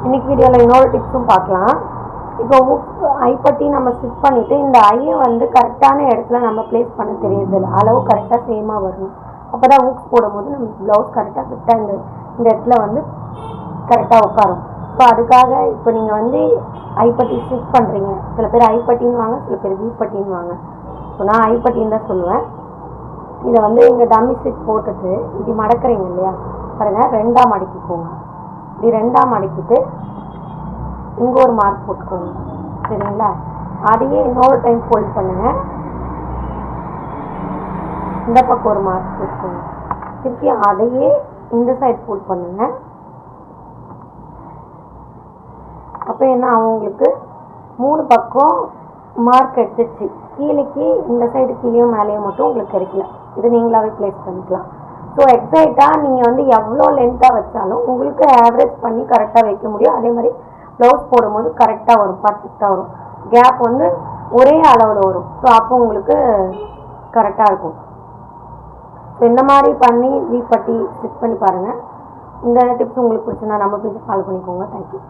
இன்னைக்கு வீடியோவில் இன்னொரு டிப்ஸும் பார்க்கலாம். இப்போ ஐப்பட்டி நம்ம ஸ்டிச் பண்ணிவிட்டு இந்த ஐயை வந்து கரெக்டான இடத்துல நம்ம ப்ளேஸ் பண்ண தெரியுதில்ல, அளவு கரெக்டாக சேமாக வரணும். அப்போ தான் ஊக்ஸ் போடும்போது நம்ம ப்ளவுஸ் கரெக்டாக ஃபிட்டாக இந்த இடத்துல வந்து கரெக்டாக உட்காரும். ஸோ அதுக்காக இப்போ நீங்கள் வந்து ஐப்பட்டி ஸ்டிச் பண்ணுறீங்க. சில பேர் ஐப்பட்டின்னு வாங்க, சில பேர் வீப்பட்டின்னு வாங்க. ஸோ நான் ஐப்பட்டின்னு தான் சொல்லுவேன். இதை வந்து இங்கே டம்மி ஸ்டிச் போட்டுட்டு இப்படி மடக்கிறீங்க இல்லையா, பாருங்கள், ரெண்டாக மடக்கிக்கோங்க. இப்படி ரெண்டாக மடக்கிட்டு இங்கே ஒரு மார்க் போட்டுக்கோங்க. சரிங்களா? அதையே இன்னொரு டைம் ஃபோல்ட் பண்ணுங்கள். இந்த பக்கம் ஒரு மார்க் போட்டுக்கோங்க. திருப்பி அதையே இந்த சைட் ஃபோல்ட் பண்ணுங்கள். அப்போ என்ன அவங்களுக்கு 3 பக்கம் மார்க் எடுத்துச்சு. கீழேக்கு இந்த சைடு கீழேயும் மேலேயும் மட்டும் உங்களுக்கு கிடைக்கல. இது நீங்களாவே ப்ளேஸ் பண்ணிக்கலாம். ஸோ எக்ஸாக்டாக நீங்கள் வந்து எவ்வளோ லென்த்தாக வச்சாலும் உங்களுக்கு ஆவரேஜ் பண்ணி கரெக்டாக வைக்க முடியும். அதே மாதிரி ப்ளவுஸ் போடும்போது கரெக்டாக வரும், பர்ஃபெக்டாக வரும். கேப் வந்து ஒரே அளவில் வரும். ஸோ அப்போ உங்களுக்கு கரெக்டாக இருக்கும். ஸோ இந்த மாதிரி பண்ணி வீப்பட்டி ஸ்டிச் பண்ணி பாருங்கள். இந்த டிப்ஸ் உங்களுக்கு பிடிச்சிருந்தா நம்ம பேஜை ஃபாலோ பண்ணிக்கோங்க. தேங்க்யூ.